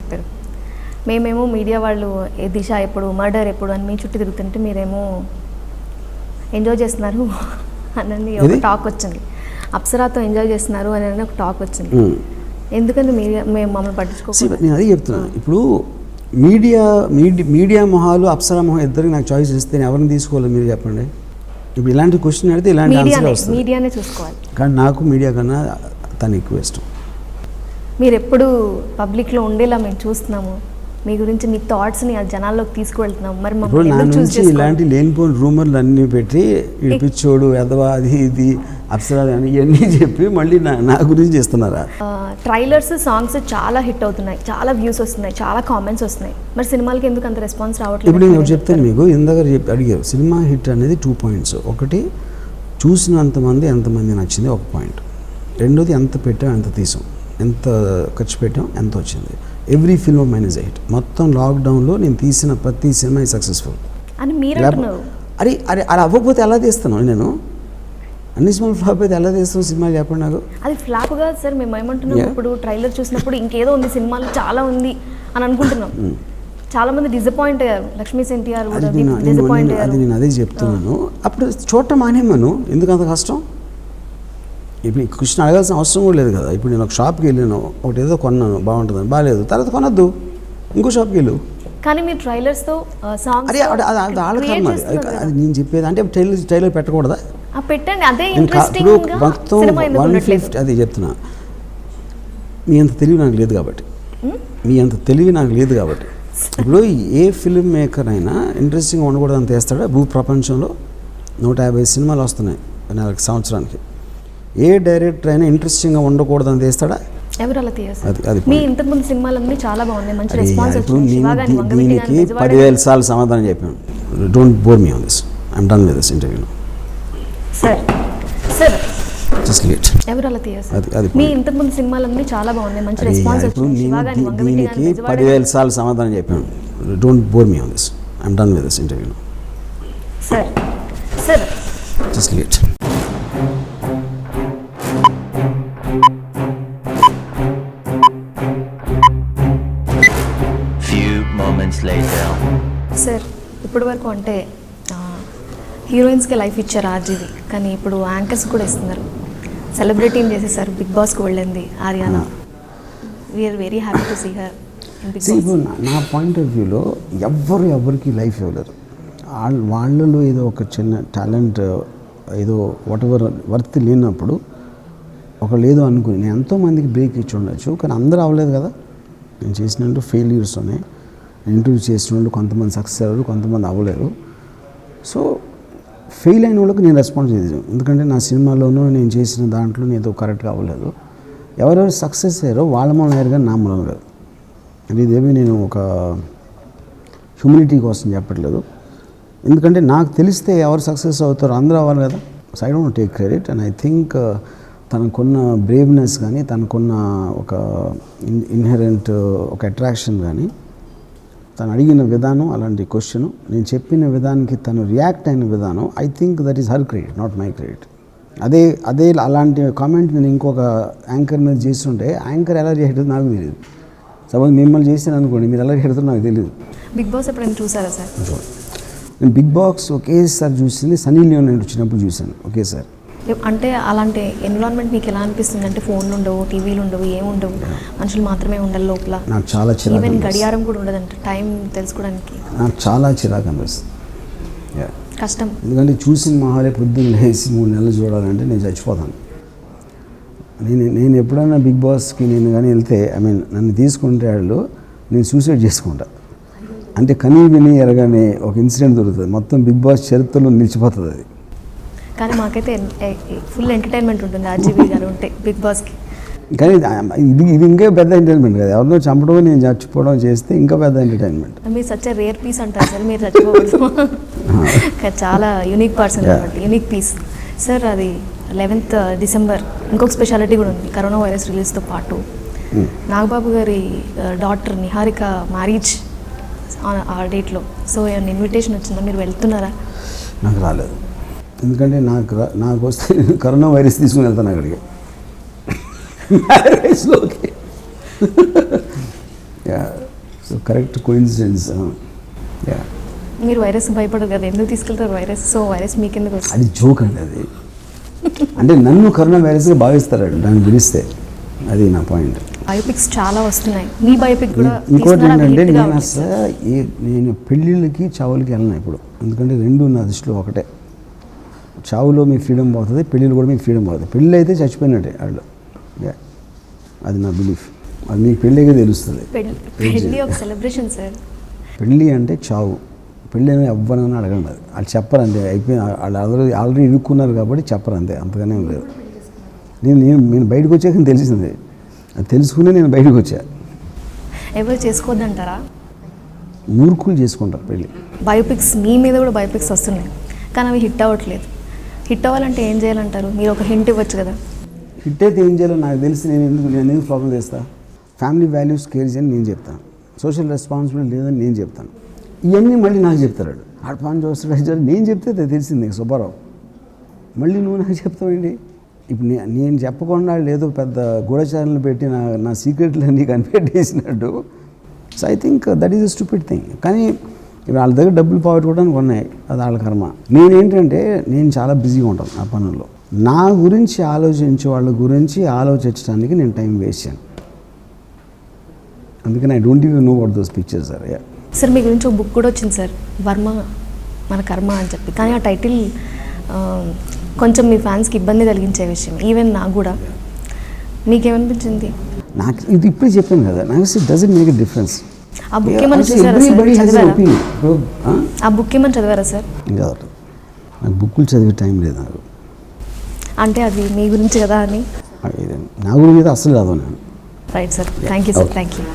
చెప్పారు. మేమేమో మీడియా వాళ్ళు దిశ ఎప్పుడు మర్డర్ ఎప్పుడు అని మీ చుట్టూ తిరుగుతుంటే మీరేమో ఎంజాయ్ చేస్తున్నారు అని ఒక టాక్ వచ్చింది. అప్సరాతో ఎంజాయ్ చేస్తున్నారు అని ఒక టాక్ వచ్చింది. ఎందుకంటే మేము మమ్మల్ని పట్టించుకోవాలి. నేను అదే చెప్తున్నాను. ఇప్పుడు మీడియా మొహాలు అప్సరా మొహం ఇద్దరికి నాకు చాయిస్ ఇస్తే నేను ఎవరిని తీసుకోవాలి మీరు చెప్పండి. ఇప్పుడు ఇలాంటి క్వశ్చన్ అడిగితే ఇలాంటి ఆన్సర్ వస్తుంది. మీడియానే చూసుకోవాలి. కానీ నాకు మీడియా కన్నా తను ఎక్కువ ఇష్టం. మీరు ఎప్పుడు పబ్లిక్లో ఉండేలా మేము చూస్తున్నాము. మీ గురించి మీ థాట్స్ని జనాల్లోకి తీసుకువెళ్తున్నాం. మరి మమ్మల్ని నా నుంచి ఇలాంటి లేనిపోయిన రూమర్లు అన్నీ పెట్టి పిచ్చోడు ఎదవా అది ఇది అప్సరా అని ఇవన్నీ చెప్పి మళ్ళీ నా గురించి చేస్తున్నారా? ట్రైలర్స్ సాంగ్స్ చాలా హిట్ అవుతున్నాయి, చాలా వ్యూస్ వస్తున్నాయి, చాలా కామెంట్స్ వస్తున్నాయి. మరి సినిమాలకి ఎందుకు అంత రెస్పాన్స్ రావట్లేదు? ఇప్పుడు నేను చెప్తాను మీకు. ఇందాక అడిగారు సినిమా హిట్ అనేది 2 points. ఒకటి చూసినంతమంది ఎంతమంది నచ్చింది ఒక పాయింట్. రెండోది ఎంత పెట్టాం ఎంత తీసాం, ఎంత ఖర్చు పెట్టాం ఎంత వచ్చింది. Every film minus hit. మొత్తం లాక్డౌన్లో నేను తీసిన ప్రతి సినిమా సక్సెస్ఫుల్ అని మీరు అంటున్నారు. అరే అలా అవ్వకపోతే ఎలా తీస్తున్నాను నేను? అన్ని సినిమాలు ఫ్లాప్ అయితే ఎలా తీస్తాను సినిమా చెప్పండి నాకు. అది ఫ్లాప్ కాదు సార్. మేము ఏమంటున్నాం, ఇప్పుడు ట్రైలర్ చూసినప్పుడు ఇంకేదో ఉంది సినిమాలో చాలా ఉంది అని అనుకుంటున్నాం. చాలా మంది డిసప్పాయింట్ అయ్యారు. లక్ష్మీ ఎన్టీఆర్ కూడా డిసప్పాయింట్ అయ్యారు. అది నేను అదే చెప్తున్నాను. అప్పుడు చూడటం మానేమను. ఎందుకు అంత కష్టం? ఇప్పుడు క్వశ్చన్ అడగాల్సిన అవసరం కూడా లేదు కదా. ఇప్పుడు నేను ఒక షాప్కి వెళ్ళాను, ఒకటి ఏదో కొన్నాను బాగుంటుందని, బాగాలేదు, తర్వాత కొనద్దు, ఇంకో షాప్కి వెళ్ళు. కానీ మీరు ట్రైలర్స్తో సాంగ్స్ అది అది నేను చెప్పేది. అంటే ట్రైలర్ పెట్టకూడదా? పెట్టండి, అదే ఇంట్రెస్టింగ్. మొత్తం 150 అది చెప్తున్నా. మీ అంత తెలివి నాకు లేదు కాబట్టి ఇప్పుడు ఏ ఫిల్మ్ మేకర్ అయినా ఇంట్రెస్టింగ్ ఉండకూడదని తీస్తాడా? భూ ప్రపంచంలో 150 సినిమాలు వస్తున్నాయి నెలకి, సంవత్సరానికి. ఏ డైరెక్టర్ అయినా ఇంట్రెస్టింగ్గా ఉండకూడదని తీస్తాడా? ఎవరు అలా తీస్తారు? మీ ఇంతకుముందు సినిమాలన్నీ చాలా బాగున్నాయి, మంచి రెస్పాన్స్ వచ్చింది. దీనికి 10,000 సార్లు సమాధానం చెప్పాను. Don't bore me on this. I'm done with this interview. Sir just leave it. ఎవరు అలా తీస్తారు? మీ ఇంతకుముందు సినిమాలన్నీ చాలా బాగున్నాయి, మంచి రెస్పాన్స్ వచ్చింది. దీనికి 10,000 సార్లు సమాధానం చెప్పాను. Don't bore me on this. I'm done with this interview. Sir just leave it. Sir ఇప్పటి వరకు అంటే హీరోయిన్స్కి లైఫ్ ఇచ్చారు ఆర్జీవి, కానీ ఇప్పుడు యాంకర్స్ కూడా ఇస్తున్నారు. సెలబ్రిటీని చేసేసారు. బిగ్ బాస్కి వెళ్ళింది Ariyana. We are very happy to see her in Bigg Boss. నా పాయింట్ ఆఫ్ వ్యూలో ఎవరికి లైఫ్ ఇవ్వలేరు. వాళ్ళలో ఏదో ఒక చిన్న టాలెంట్ ఏదో వాటెవర్ వర్త్ లేనప్పుడు ఒకళ్ళు ఏదో అనుకుని నేను ఎంతోమందికి బ్రేక్ ఇచ్చి ఉండొచ్చు, కానీ అందరూ అవ్వలేదు కదా. నేను చేసినట్టు ఫెయిల్యూర్స్ ఉన్నాయి. ఇంటర్వ్యూ చేసిన వాళ్ళు కొంతమంది సక్సెస్ అయ్యారు, కొంతమంది అవ్వలేరు. సో ఫెయిల్ అయిన వాళ్ళకి నేను రెస్పాన్స్ చేసాను. ఎందుకంటే నా సినిమాలోనూ నేను చేసిన దాంట్లో ఏదో కరెక్ట్గా అవ్వలేదు. ఎవరెవరు సక్సెస్ అయ్యారో వాళ్ళ మూలం అయ్యారు, కానీ నా మూలం కాదు. అది ఇదేమి నేను ఒక హ్యూమిలిటీ కోసం చెప్పట్లేదు. ఎందుకంటే నాకు తెలిస్తే ఎవరు సక్సెస్ అవుతారో అందరూ అవ్వాలి కదా. So I don't take credit. And I think తనకున్న బ్రేవ్నెస్ కానీ, తనకున్న ఒక ఇన్హెరెంట్ ఒక అట్రాక్షన్ కానీ, తను అడిగిన విధానం, అలాంటి క్వశ్చన్, నేను చెప్పిన విధానానికి తను రియాక్ట్ అయిన విధానం, I think that is her credit, not my credit. అదే అలాంటి కామెంట్ నేను ఇంకొక యాంకర్ మీద చేస్తుంటే యాంకర్ ఎలా రియాక్ట్ అవుతుందో నాకు తెలియదు. సపోజ్ మిమ్మల్ని చేసాను అనుకోండి, మీరు ఎలా రియాక్ట్ అవుతుందో నాకు తెలియదు. బిగ్ బాస్ ఎప్పుడైనా చూసారా సార్? నేను బిగ్ బాస్ ఒకేసారి చూసింది సన్నీ లియోన్ వచ్చినప్పుడు చూశాను ఒకేసారి. అంటే అలాంటి ఎన్విరాన్మెంట్ మీకు ఎలా అనిపిస్తుంది? అంటే ఫోన్లు ఉండవు, టీవీలు ఉండవు, ఏముండవు, మనుషులు మాత్రమే ఉండాలి లోపల. నాకు చాలా చిరాకు. ఈవెన్ గడియారం కూడా ఉండదంట టైం తెలుసుకోవడానికి. నాకు చాలా చిరాకు అనిపిస్తుంది. కష్టం. ఎందుకంటే చూసిన మహాలే పొద్దున్న లేసి 3 నెలలు చూడాలంటే నేను చచ్చిపోతాను. నేను ఎప్పుడైనా బిగ్ బాస్కి నేను కానీ వెళ్తే నన్ను తీసుకుంటే వాళ్ళు నేను సూసైడ్ చేసుకుంటా. అంటే కనీ విని ఎరగానే ఒక ఇన్సిడెంట్ దొరుకుతుంది, మొత్తం బిగ్ బాస్ చరిత్రలో నిలిచిపోతుంది అది. కానీ మాకైతే ఫుల్ ఎంటర్టైన్మెంట్ ఉంటుంది ఆర్జీవి గారు ఉంటే బిగ్ బాస్కి. కానీ ఇది ఇంకా పెద్ద ఎంటర్టైన్మెంట్ కదా. ఎవరినో చంపడం, నేను చచ్చిపోవడం చేస్తే ఇంకా పెద్ద ఎంటర్టైన్మెంట్. మీరు సచ్ రేర్ పీస్ అంటారు సార్, మీరు చచ్చిపోకూడదు. చాలా యూనిక్ పర్సన్ కాబట్టి యూనిక్ పీస్ సార్. అది 11th December ఇంకొక స్పెషాలిటీ కూడా ఉంది. కరోనా వైరస్ రిలీజ్తో పాటు నాగబాబు గారి డాటర్ నిహారిక మ్యారేజ్ ఆ డేట్లో. సో ఏమైనా ఇన్విటేషన్ వచ్చిందా? మీరు వెళ్తున్నారా? నాకు రాలేదు. ఎందుకంటే నాకు వస్తే కరోనా వైరస్ తీసుకుని వెళ్తాను అక్కడికి మ్యారేజ్లోకి. So correct coincidence. యా, మీరు వైరస్ భయపడరు కదా, ఎందుకు తీసుకెళ్తారు వైరస్? సో వైరస్ మీకెందుకు వస్తుంది? అది జోక్ అండి అది. అంటే నన్ను కరోనా వైరస్గా భావిస్తారండి దాన్ని పిలిస్తే, అది నా పాయింట్. బయోపిక్స్ చాలా వస్తున్నాయి, మీ బయోపిక్ కూడా ఇంకోటి తీస్తున్నారా? ఏంటంటే hit గా నేను ఉంది. అసలు నేను పెళ్ళిళ్ళకి చావులకి వెళ్ళను ఇప్పుడు, ఎందుకంటే రెండు నా దృష్టిలో ఒకటే. చావులో మీ ఫ్రీడమ్ పోతుంది, పెళ్ళిళ్ళు కూడా మీకు ఫ్రీడమ్ పోతుంది. పెళ్ళి అయితే చచ్చిపోయినట్టే వాళ్ళు. యా, అది నా బిలీఫ్. అది మీకు పెళ్ళిగా తెలుస్తుంది. పెళ్ళి ఒక సెలబ్రేషన్ సార్. పెళ్ళి అంటే చావు, పెళ్ళి అని ఎవ్వరైనా అడగండి, అది వాళ్ళు చెప్పరు అంతే. అయిపోయి వాళ్ళు ఆల్రెడీ ఇరుక్కున్నారు కాబట్టి చెప్పరు అంతే, అంతగానే ఏం లేదు. నేను బయటకు వచ్చాక తెలిసింది, అది తెలుసుకునే నేను బయటకు వచ్చా. ఎవరు చేసుకోవద్దంటారా? మూర్ఖులు చేసుకుంటారు పెళ్ళి. బయోపిక్స్ మీ మీద కూడా బయోపిక్స్ వస్తున్నాయి, కానీ అవి హిట్ అవ్వట్లేదు. హిట్ అవ్వాలంటే ఏం చేయాలంటారు? మీరు ఒక హింట్ ఇవ్వచ్చు కదా. హిట్ అయితే ఏం చేయాలో నాకు తెలిసి నేను ఎందుకు ప్రాబ్లం చేస్తాను. ఫ్యామిలీ వాల్యూస్ కేర్ చేయని నేను చెప్తాను, సోషల్ రెస్పాన్సిబిలిటీ లేదని నేను చెప్తాను. ఇవన్నీ మళ్ళీ నాకు చెప్తాడు ఆడ పని చూస్తాడు. నేను చెప్తే అది తెలిసింది సుబ్బారావు, మళ్ళీ నువ్వు నాకు చెప్తావేంటి? ఇప్పుడు నేను చెప్పకుండా ఏదో పెద్ద గూఢచారులను పెట్టి నా సీక్రెట్లన్నీ కనిపెట్టేసినట్టు. So I think that is a stupid thing. కానీ ఇప్పుడు వాళ్ళ దగ్గర డబ్బులు పోగొట్టుకోవడానికి ఉన్నాయి, అది వాళ్ళ కర్మ. నేనేంటంటే నేను చాలా బిజీగా ఉంటాను ఆ పనుల్లో. నా గురించి ఆలోచించే వాళ్ళ గురించి ఆలోచించడానికి నేను టైం వేస్ట్ చేయను. అందుకని I don't even know what those pictures are. Yeah sir మీ గురించి ఒక బుక్ కూడా వచ్చింది సార్, వర్మ మన కర్మ అని చెప్పి. కానీ ఆ టైటిల్ కొంచెం మీ ఫ్యాన్స్కి ఇబ్బంది కలిగించే విషయం, ఈవెన్ నాకు కూడా. మీకేమనిపించింది? నాకు ఇది ఇప్పుడే చెప్పాను కదా, నాకు it doesn't make a difference. ఆ బుక్ ఏమైనా చూసారా సార్? చదివారా? ఆ బుక్ ఏమైనా చదివారా సార్? ఇంకా నాకు బుక్కులు చదివే టైం లేదు నాకు. అంటే అది మీ గురించి కదా అని. నా గురించి అసలు చదవను నేను. Right sir, thank you sir, thank you.